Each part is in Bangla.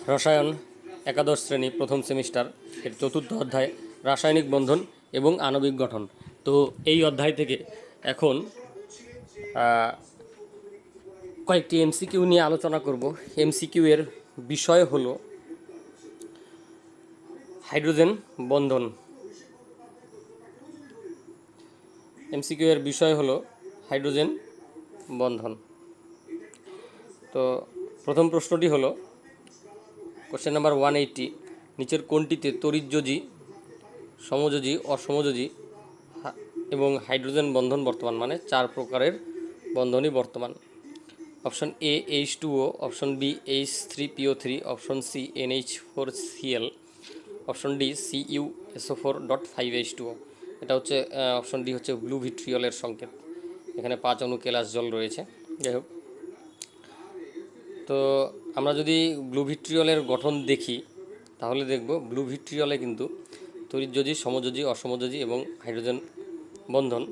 রসায়ন একাদশ শ্রেণী প্রথম সেমিস্টার এর চতুর্থ অধ্যায় রাসায়নিক বন্ধন এবং আণবিক গঠন। তো এই অধ্যায় থেকে এখন কয়েকটি এমসিকিউ নিয়ে আলোচনা করব। এমসিকিউ এর বিষয় হলো হাইড্রোজেন বন্ধন। এমসিকিউ এর বিষয় হলো হাইড্রোজেন বন্ধন। তো প্রথম প্রশ্নটি হলো কোশ্চেন নাম্বার 180, নিচের কোনটিতে তড়িৎযোজী, সমযোজী, অসমযোজী এবং হাইড্রোজেন বন্ধন বর্তমান, মানে 4 প্রকারের বন্ধনই বর্তমান। Option A H2O, option B H3PO3, option C NH4Cl, option D CuSO4.5H2O। এটা হচ্ছে অপশন ডি হচ্ছে ব্লু ভিট্রিয়লের সংকেত। এখানে 5 অণু কেলাস জল রয়েছে। যাই হোক, তো আমরা যদি ব্লু ভিট্রিয়লের গঠন দেখি তাহলে দেখব ব্লু ভিট্রিয়লে কিন্তু তড়িৎযোজী, সমযোজী, অসমযোজী এবং হাইড্রোজেন বন্ধন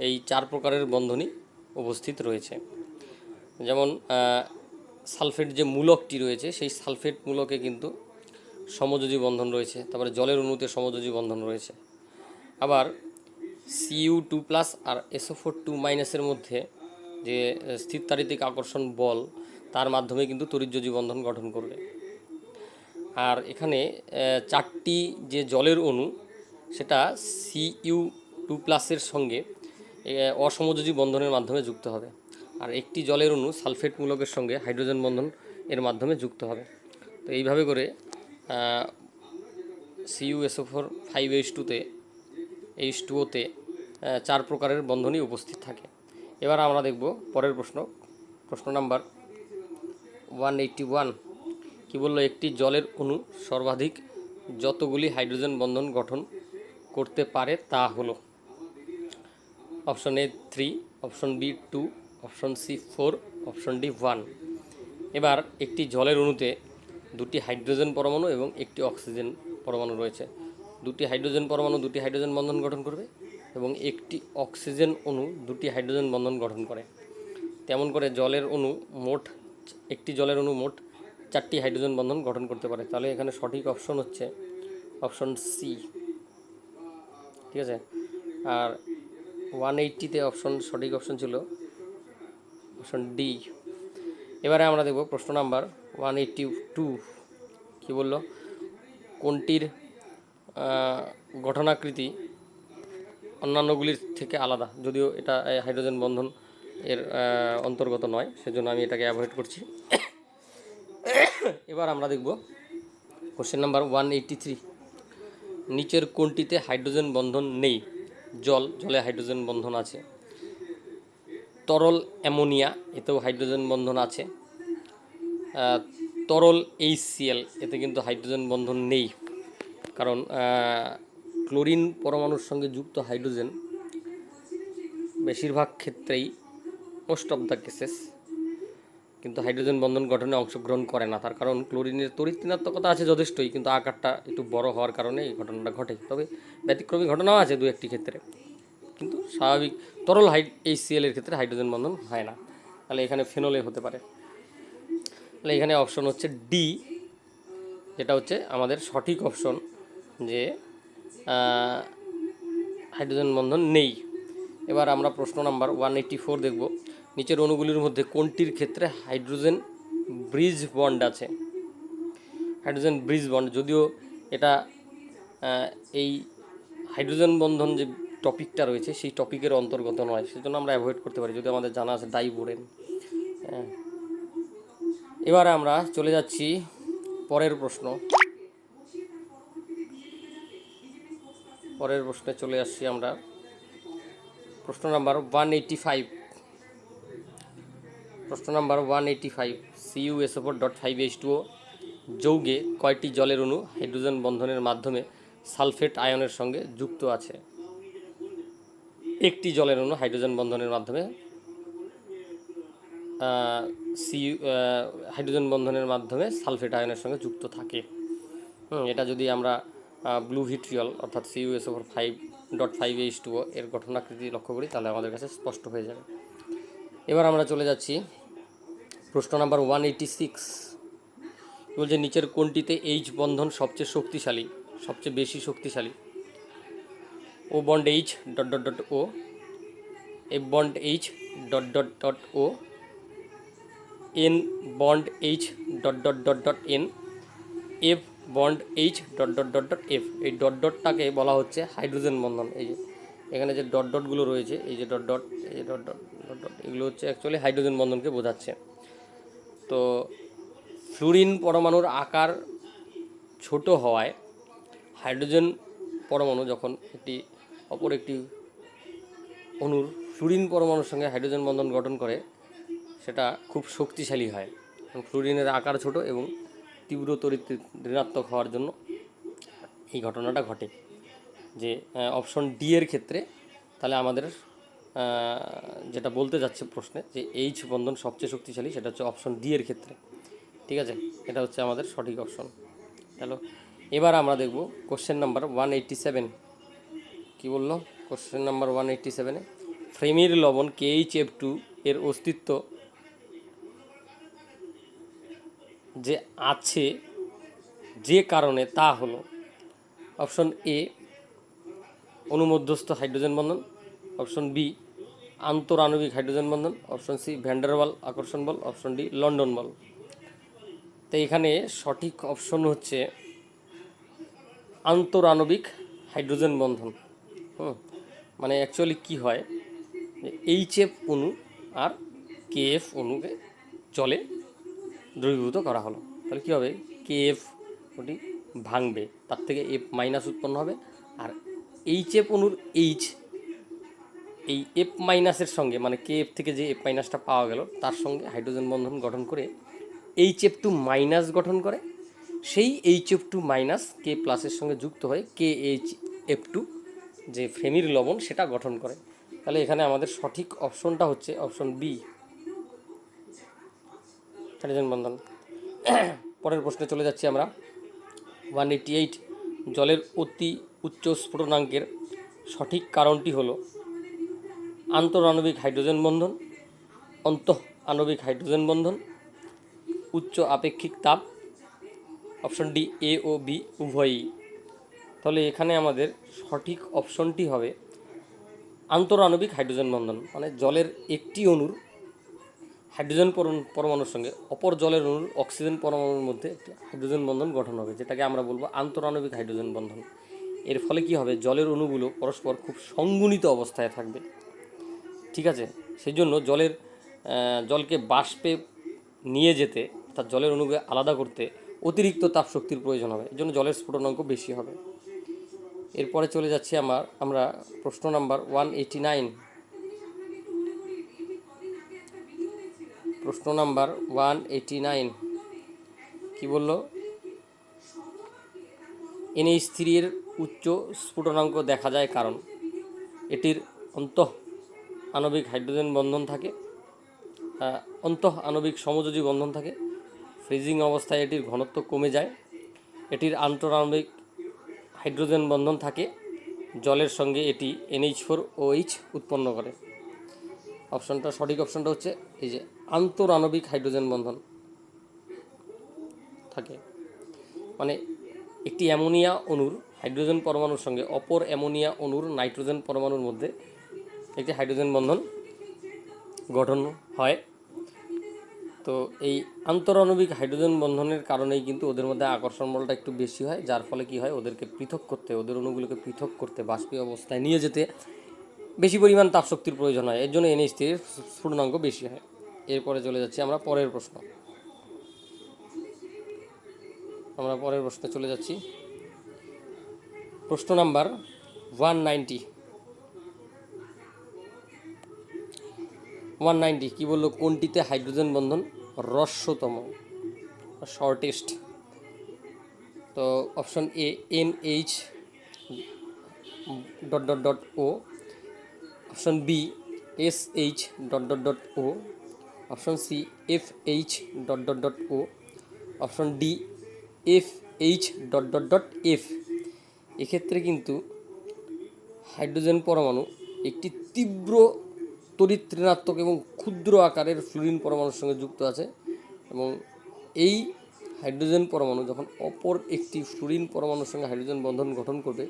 এই 4 প্রকারের বন্ধনই উপস্থিত রয়েছে। যেমন সালফেট যে মূলকটি রয়েছে সেই সালফেট মূলকে কিন্তু সমযোজী বন্ধন রয়েছে। তারপরে জলের অণুতে সমযোজী বন্ধন রয়েছে। আবার Cu2+ আর SO4 2- মধ্যে যে স্থিরতারিতিক আকর্ষণ বল, তার মাধ্যমে কিন্তু তড়িৎযোজী বন্ধন গঠন করবে। আর এখানে 4টি যে জলের অণু, সেটা Cu2+ সঙ্গে অসমযোজী বন্ধনের মাধ্যমে যুক্ত হবে। আর একটি জলের অণু সালফেট মূলকের সঙ্গে হাইড্রোজেন বন্ধন এর মাধ্যমে যুক্ত হবে। তো এইভাবে করে CuSO4 5H2-তে H2O-তে 4 প্রকারের বন্ধনই উপস্থিত থাকে। এবার আমরা দেখব পরের প্রশ্ন নাম্বার 181। কি বললো? একটি জলের অণু সর্বাধিক যতগুলি হাইড্রোজেন বন্ধন গঠন করতে পারে তা হলো option A 3, option B 2, option C 4, option D 1। এবার একটি জলের অণুতে 2টি হাইড্রোজেন পরমাণু এবং একটি অক্সিজেন পরমাণু রয়েছে। 2টি হাইড্রোজেন পরমাণু 2টি হাইড্রোজেন বন্ধন গঠন করবে এবং একটি অক্সিজেন অণু 2টি হাইড্রোজেন বন্ধন গঠন করে। তেমন করে একটি জলের অণু মোট 4টি হাইড্রোজেন বন্ধন গঠন করতে পারে। তাহলে এখানে সঠিক অপশন হচ্ছে অপশন সি। ঠিক আছে। আর 180-তে সঠিক অপশন ছিল অপশন ডি। এবারে আমরা দেখব প্রশ্ন নাম্বার 182। কি বলল? কোনটির গঠনাকৃতি অন্যান্যগুলির থেকে আলাদা? যদিও এটা হাইড্রোজেন বন্ধন এর অন্তর্গত নয়, সেজন্য আমি এটাকে অ্যাভয়েড করছি। এবার আমরা দেখব কোশ্চেন নাম্বার 183। নিচের কোনটিতে হাইড্রোজেন বন্ধন নেই? জলে হাইড্রোজেন বন্ধন আছে। তরল অ্যামোনিয়া, এতেও হাইড্রোজেন বন্ধন আছে। তরল HCl, এতে কিন্তু হাইড্রোজেন বন্ধন নেই, কারণ ক্লোরিন পরমাণুর সঙ্গে যুক্ত হাইড্রোজেন বেশিরভাগ ক্ষেত্রেই, মোস্ট অফ দ্য কেসেস, কিন্তু হাইড্রোজেন বন্ধন গঠনে অংশগ্রহণ করে না। তার কারণ ক্লোরিনের তড়িৎ ঋণাত্মকতা আছে যথেষ্টই, কিন্তু আকারটা একটু বড় হওয়ার কারণে এই ঘটনাটা ঘটে। তবে ব্যতিক্রমী ঘটনাও আছে 2-1টি ক্ষেত্রে, কিন্তু স্বাভাবিক তরল HCl এর ক্ষেত্রে হাইড্রোজেন বন্ধন হয় না। তাহলে এখানে ফেনলে হতে পারে। তাহলে এখানে অপশন হচ্ছে ডি, যেটা হচ্ছে আমাদের সঠিক অপশন, যে হাইড্রোজেন বন্ধন নেই। এবার আমরা প্রশ্ন নাম্বার 184 দেখব। নিচের অণুগুলির মধ্যে কোনটির ক্ষেত্রে হাইড্রোজেন ব্রিজ বন্ড আছে? হাইড্রোজেন ব্রিজ বন্ড, যদিও এটা এই হাইড্রোজেন বন্ধন যে টপিকটা রয়েছে সেই টপিকের অন্তর্গত নয়, সেজন্য আমরা অ্যাভয়েড করতে পারি, যদি আমাদের জানা আছে ডাইবোরেন। এবারে আমরা চলে যাচ্ছি পরের প্রশ্নে চলে আসছি আমরা। প্রশ্ন নাম্বার 185। CuSO4.5H2O যৌগে কয়টি জলের অণু হাইড্রোজেন বন্ধনের মাধ্যমে সালফেট আয়নের সঙ্গে যুক্ত আছে? একটি জলের অণু হাইড্রোজেন বন্ধনের মাধ্যমে হাইড্রোজেন বন্ধনের মাধ্যমে সালফেট আয়নের সঙ্গে যুক্ত থাকে। এটা যদি আমরা ব্লু ভিট্রিয়ল অর্থাৎ CuSO4.5H2O এর গঠনাকৃতি লক্ষ্য করি তাহলে আমাদের কাছে স্পষ্ট হয়ে যাবে। এবার আমরা চলে যাচ্ছি প্রশ্ন নাম্বার 186। বলছে নিচের কোনটিতে এইচ বন্ধন সবচেয়ে শক্তিশালী, সবচেয়ে বেশি শক্তিশালী? O bond H dot dot dot O, F bond H dot dot dot O, N bond H dot dot dot dot N, F bond H dot dot dot dot F. এই ডট ডটটাকে বলা হচ্ছে হাইড্রোজেন বন্ধন। এই যে এখানে যে ডট ডটগুলো রয়েছে, এই যে ডট ডট, এই যে ডট ডট ডট ডট, এগুলো হচ্ছে অ্যাকচুয়ালি হাইড্রোজেন বন্ধনকে বোঝাচ্ছে। তো ফ্লুরিন পরমাণুর আকার ছোট হওয়ায় হাইড্রোজেন পরমাণু যখন অপর একটি অণুর ফ্লুরিন পরমাণুর সঙ্গে হাইড্রোজেন বন্ধন গঠন করে সেটা খুব শক্তিশালী হয়। ফ্লুরিনের আকার ছোট এবং তীব্র তড়িৎ ঋণাত্মক হওয়ার জন্য এই ঘটনাটা ঘটে। যে অপশন ডি এর ক্ষেত্রে তাহলে আমাদের যেটা বলতে যাচ্ছে প্রশ্নে যে এইচ বন্ধন সবচেয়ে শক্তিশালী, সেটা হচ্ছে অপশন ডি এর ক্ষেত্রে। ঠিক আছে, এটা হচ্ছে আমাদের সঠিক অপশন। চলো এবার আমরা দেখব কোশ্চেন নাম্বার 187। কী বললো কোশ্চেন নাম্বার 187-এ? ফ্রেমির লবণ KHF2 এর অস্তিত্ব যে আছে যে কারণে তা হলো অপশন এ অনুমধ্যস্থ হাইড্রোজেন বন্ধন, অপশন বি আন্তরাণবিক হাইড্রোজেন বন্ধন, অপশন সি ভ্যান্ডারওয়াল আকর্ষণ বল, অপশন ডি লন্ডন বল। তো এখানে সঠিক অপশন হচ্ছে আন্তরাণবিক হাইড্রোজেন বন্ধন। মানে অ্যাকচুয়ালি কী হয়, এইচএফ অণু আর কেএফ অণুকে জলে দ্রবীভূত করা হলো, তাহলে কী হবে, কেএফ ওটি ভাঙবে, তার থেকে এফ মাইনাস উৎপন্ন হবে। আর এইচএফ অণুর এইচ এই এফ মাইনাসের সঙ্গে, মানে কেএফ থেকে যে এফ মাইনাসটা পাওয়া গেল তার সঙ্গে হাইড্রোজেন বন্ধন গঠন করে HF2 মাইনাস গঠন করে। সেই HF2 মাইনাস কে প্লাসের সঙ্গে যুক্ত হয়ে KHF2 যে ফ্রেমির লবণ সেটা গঠন করে। তাহলে এখানে আমাদের সঠিক অপশনটা হচ্ছে অপশন বি, হাইড্রোজেন বন্ধন। পরের প্রশ্নে চলে যাচ্ছি আমরা। 188, জলের অতি উচ্চ স্ফুটনাঙ্কের সঠিক কারণটি হলো আন্তঃআণবিক হাইড্রোজেন বন্ধন, অন্তঃ আণবিক হাইড্রোজেন বন্ধন, উচ্চ আপেক্ষিক তাপ, অপশন ডি এ ও বি উভয়ই। তাহলে এখানে আমাদের সঠিক অপশনটি হবে আন্তঃআণবিক হাইড্রোজেন বন্ধন। মানে জলের একটি অণুর হাইড্রোজেন পরমাণুর সঙ্গে অপর জলের অণুর অক্সিজেন পরমাণুর মধ্যে একটি হাইড্রোজেন বন্ধন গঠন হবে, যেটাকে আমরা বলবো আন্তঃআণবিক হাইড্রোজেন বন্ধন। এর ফলে কি হবে, জলের অণুগুলো পরস্পর খুব সংগুণিত অবস্থায় থাকবে। ঠিক আছে, সেই জন্য জলকে বাষ্পে নিয়ে যেতে, অর্থাৎ জলের অণুকে আলাদা করতে অতিরিক্ত তাপ শক্তির প্রয়োজন হবে, এর জন্য জলের স্ফুটনাঙ্ক বেশি হবে। এরপরে চলে যাচ্ছি আমরা প্রশ্ন নাম্বার 189। প্রশ্ন নাম্বার 189 কি বলল, NH3 এর উচ্চ স্ফুটনাঙ্ক দেখা যায় কারণ এটির অন্তঃ আণবিক হাইড্রোজেন বন্ধন থাকে, অন্তঃ আণবিক সমযোজী বন্ধন থাকে, ফ্রিজিং অবস্থায় এটির ঘনত্ব কমে যায়, এটির আন্তঃআণবিক হাইড্রোজেন বন্ধন থাকে, জলের সঙ্গে এটি NH4OH উৎপন্ন করে। সঠিক অপশনটা হচ্ছে এই যে আন্তঃআণবিক হাইড্রোজেন বন্ধন থাকে। মানে একটি অ্যামোনিয়া অণুর হাইড্রোজেন পরমাণুর সঙ্গে অপর অ্যামোনিয়া অণুর নাইট্রোজেন পরমাণুর মধ্যে একটি হাইড্রোজেন বন্ধন গঠন হয়। তো এই আন্তঃআণবিক হাইড্রোজেন বন্ধনের কারণেই কিন্তু ওদের মধ্যে আকর্ষণ বলটা একটু বেশি হয়, যার ফলে কি হয়, ওদেরকে পৃথক করতে, ওদের অণুগুলোকে পৃথক করতে, বাষ্পীয় অবস্থায় নিয়ে যেতে বেশি পরিমাণ তাপশক্তির প্রয়োজন হয়, এর জন্য NH3 এর স্ফুটনাঙ্ক বেশি হয়। এরপরে চলে যাচ্ছি আমরা পরের প্রশ্নে চলে যাচ্ছি। প্রশ্ন নাম্বার 190 কি বললো, কোনটিতে হাইড্রোজেন বন্ধন হ্রস্বতম, শর্টেস্ট? তো option A NH dot dot dot O, option B SH dot dot dot O, option C FH dot dot dot O, option D FH dot dot dot F. এক্ষেত্রে কিন্তু হাইড্রোজেন পরমাণু একটি তীব্র তড়িৎ ঋণাত্মক এবং ক্ষুদ্র আকারের ফ্লুরিন পরমাণুর সঙ্গে যুক্ত আছে, এবং এই হাইড্রোজেন পরমাণু যখন অপর একটি ফ্লুরিন পরমাণুর সঙ্গে হাইড্রোজেন বন্ধন গঠন করবে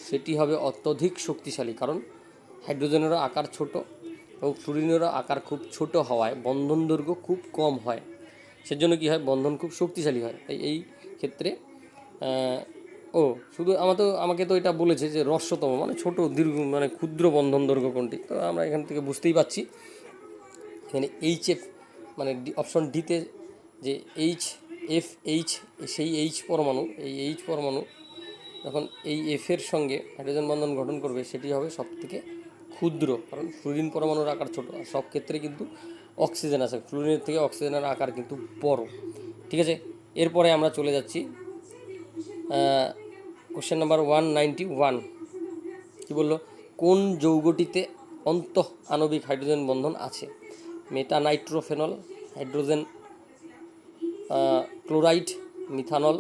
সেটি হবে অত্যধিক শক্তিশালী, কারণ হাইড্রোজেনেরও আকার ছোট এবং ফ্লুরিনেরও আকার খুব ছোট হওয়ায় বন্ধন দৈর্ঘ্য খুব কম হয়, সেজন্য কী হয়, বন্ধন খুব শক্তিশালী হয়। তাই এই ক্ষেত্রে ও শুধু আমাকে তো এটা বলেছে যে হ্রস্বতম মানে ছোট দীর্ঘ মানে ক্ষুদ্র বন্ধন দৈর্ঘ্য কোনটি, তো আমরা এখান থেকে বুঝতেই পারছি এখানে এইচএফ মানে অপশন ডিতে যে এইচ, সেই এইচ পরমাণু, এই এইচ পরমাণু যখন এই এফের সঙ্গে হাইড্রোজেন বন্ধন গঠন করবে সেটি হবে সবথেকে ক্ষুদ্র, কারণ ফ্লুরিন পরমাণুর আকার ছোট, আর সব ক্ষেত্রে কিন্তু অক্সিজেন আছে, ফ্লুরিনের থেকে অক্সিজেনের আকার কিন্তু বড়। ঠিক আছে, এরপরে আমরা চলে যাচ্ছি কোশ্চেন নাম্বার 191। কী বললো, কোন যৌগটিতে অন্তঃ আণবিক হাইড্রোজেন বন্ধন আছে? Metanitrophenol, hydrogen chloride, methanol,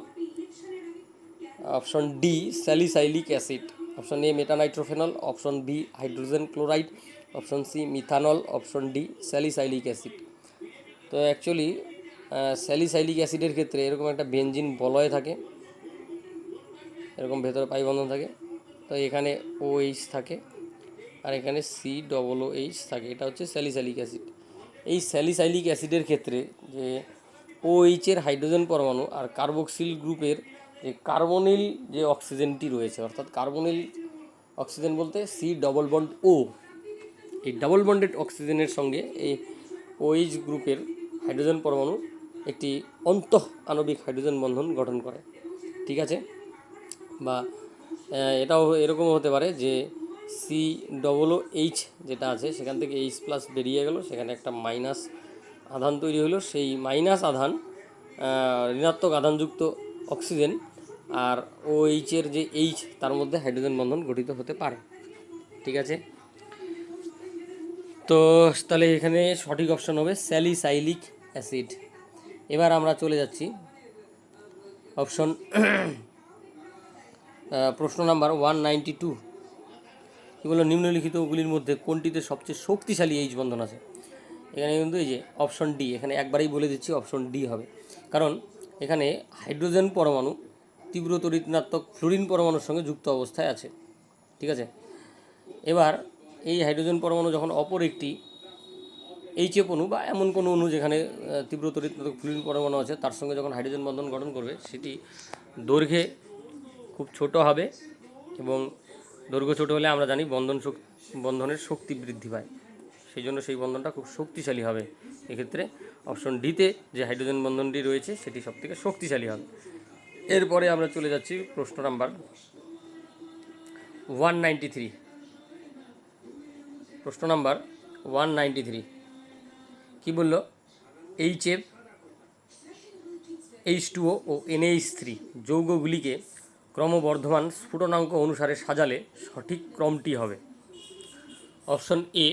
option D salicylic acid. Option A metanitrophenol, option B hydrogen chloride, option C methanol, option D salicylic acid. তো অ্যাকচুয়ালি স্যালিসাইলিক অ্যাসিডের ক্ষেত্রে এরকম একটা বেনজিন বলয় থাকে, এরকম ভেতরে পাই বন্ধন থাকে, তো এখানে OH থাকে আর এখানে COOH থাকে, এটা হচ্ছে স্যালিসাইলিক অ্যাসিড। এই স্যালিসাইলিক অ্যাসিডের ক্ষেত্রে যে OH এর হাইড্রোজেন পরমাণু আর কার্বক্সিল গ্রুপের যে কার্বনিল যে অক্সিজেনটি রয়েছে, অর্থাৎ কার্বনিল অক্সিজেন বলতে C+O, এই ডাবল বন্ডেড অক্সিজেনের সঙ্গে এই OH গ্রুপের হাইড্রোজেন পরমাণু একটি অন্তঃ আণবিক হাইড্রোজেন বন্ধন গঠন করে। ঠিক আছে, বা এটাও এরকমও হতে পারে যে COOH যেটা আছে সেখান থেকে H+ বেরিয়ে গেল, সেখানে একটা মাইনাস আধান তৈরি হলো, সেই মাইনাস আধান ঋণাত্মক আধানযুক্ত অক্সিজেন আর OH এর যে H তার মধ্যে হাইড্রোজেন বন্ধন গঠিত হতে পারে। ঠিক আছে, তো তাহলে এখানে সঠিক অপশন হবে স্যালিসাইলিক অ্যাসিড। এবার আমরা চলে যাচ্ছি অপশন প্রশ্ন নাম্বার 192। কী বললো, নিম্নলিখিতগুলির মধ্যে কোনটিতে সবচেয়ে শক্তিশালী এইচ বন্ধন আছে? এখানে কিন্তু এই যে অপশন ডি, এখানে একবারেই বলে দিচ্ছি অপশন ডি হবে, কারণ এখানে হাইড্রোজেন পরমাণু তীব্র তড়িৎ ঋণাত্মক ফ্লুরিন পরমাণুর সঙ্গে যুক্ত অবস্থায় আছে। ঠিক আছে, এবার এই হাইড্রোজেন পরমাণু যখন অপর একটি এইচএফ অণু বা এমন কোনো অণু যেখানে তীব্র তড়িৎ ঋণাত্মক ফ্লুরিন পরমাণু আছে তার সঙ্গে যখন হাইড্রোজেন বন্ধন গঠন করবে সেটি দৈর্ঘ্যে খুব ছোট হবে, এবং দৈর্ঘ্য ছোট হলে আমরা জানি বন্ধনের শক্তি বৃদ্ধি পায়, সেই জন্য সেই বন্ধনটা খুব শক্তিশালী হবে। এক্ষেত্রে অপশন ডিতে যে হাইড্রোজেন বন্ধনটি রয়েছে সেটি সবথেকে শক্তিশালী হবে। এরপরে আমরা চলে যাচ্ছি প্রশ্ন নাম্বার 193। প্রশ্ন নাম্বার 193 কী বলল, HF, H2O ও NH3 যৌগগুলিকে ক্রমবর্ধমান স্ফুটনাঙ্ক অনুসারে সাজালে সঠিক ক্রমটি হবে? Option A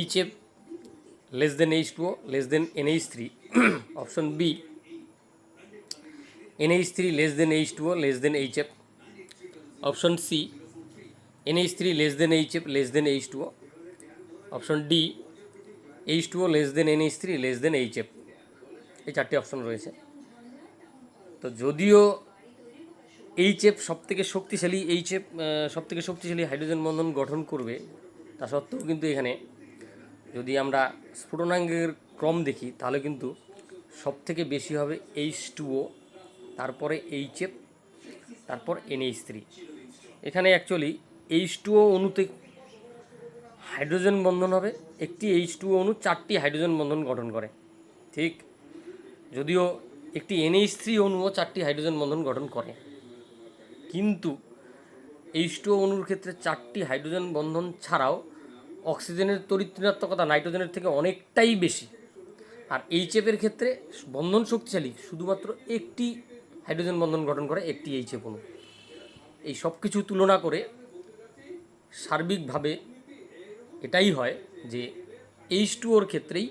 HF less than H2O less than NH3, option B NH3 less than H2O less than HF, option C NH3 less than HF less than H2O, option D H2O less than NH3 less than HF। এই চারটি অপশন রয়েছে। তো যদিও HF সবথেকে শক্তিশালী হাইড্রোজেন বন্ধন গঠন করবে, তা সত্ত্বেও কিন্তু এখানে যদি আমরা স্ফুটনাঙ্কের ক্রম দেখি তাহলে কিন্তু সবথেকে বেশি হবে H2O, তারপরে HF, তারপর NH3। এখানে অ্যাকচুয়ালি H2O অণুতে হাইড্রোজেন বন্ধন হবে, একটি H2O অণু 4টি হাইড্রোজেন বন্ধন গঠন করে, ঠিক। যদিও একটি NH3 অণুও 4টি হাইড্রোজেন বন্ধন গঠন করে, কিন্তু H2O অণুর ক্ষেত্রে 4টি হাইড্রোজেন বন্ধন ছাড়াও অক্সিজেনের তড়িৎ ঋণাত্মকতা নাইট্রোজেনের থেকে অনেকটাই বেশি, আর HF-এর ক্ষেত্রে বন্ধন শক্তিশালী, শুধুমাত্র একটি হাইড্রোজেন বন্ধন গঠন করে একটি HF অণু। এই সব কিছু তুলনা করে সার্বিকভাবে এটাই হয় যে H2O-র ক্ষেত্রেই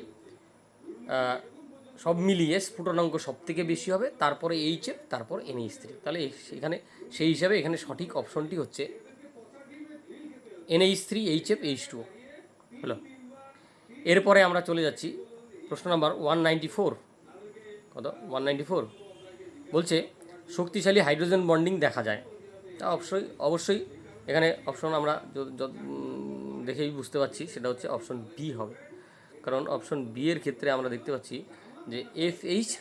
সব মিলিয়ে স্ফুটনাঙ্ক সবথেকে বেশি হবে, তারপরে HF, তারপর NH3। তাহলে এখানে সেই হিসাবে এখানে সঠিক অপশনটি হচ্ছে NH3 HF H2O হলো। এরপরে আমরা চলে যাচ্ছি প্রশ্ন নাম্বার 194। কত 194 বলছে শক্তিশালী হাইড্রোজেন বন্ডিং দেখা যায়। তা অবশ্যই এখানে অপশন আমরা দেখেই বুঝতে পারছি সেটা হচ্ছে অপশন বি হবে, কারণ অপশন বি এর ক্ষেত্রে আমরা দেখতে পাচ্ছি যে FH ...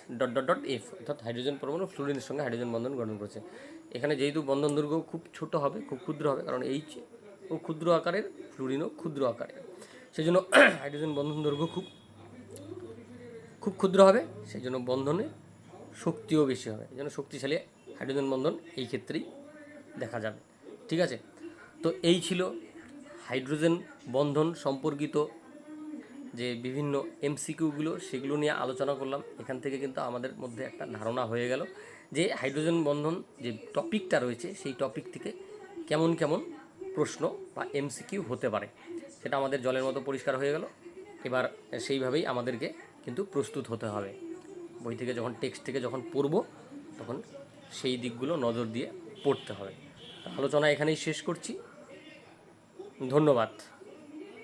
অর্থাৎ হাইড্রোজেন পরমাণু ফ্লুরিনের সঙ্গে হাইড্রোজেন বন্ধন গঠন করেছে। এখানে যেহেতু বন্ধন দৈর্ঘ্য খুব ছোট হবে, খুব ক্ষুদ্র হবে, কারণ H ও ক্ষুদ্র আকারের, ফ্লুরিনও ক্ষুদ্র আকারের, সেই জন্য হাইড্রোজেন বন্ধন দৈর্ঘ্য খুব ক্ষুদ্র হবে, সেই জন্য বন্ধনে শক্তিও বেশি হবে, এই জন্য শক্তিশালী হাইড্রোজেন বন্ধন এই ক্ষেত্রেই দেখা যাবে। ঠিক আছে, তো এই ছিল হাইড্রোজেন বন্ধন সম্পর্কিত যে বিভিন্ন MCQগুলো, সেগুলো নিয়ে আলোচনা করলাম। এখান থেকে কিন্তু আমাদের মধ্যে একটা ধারণা হয়ে গেল যে হাইড্রোজেন বন্ধন যে টপিকটা রয়েছে সেই টপিক থেকে কেমন কেমন প্রশ্ন বা MCQ হতে পারে, সেটা আমাদের জলের মতো পরিষ্কার হয়ে গেল। এবার সেইভাবেই আমাদেরকে কিন্তু প্রস্তুত হতে হবে। বই থেকে যখন, টেক্সট থেকে যখন পড়ব, তখন সেই দিকগুলো নজর দিয়ে পড়তে হবে। আলোচনা এখানেই শেষ করছি। ধন্যবাদ।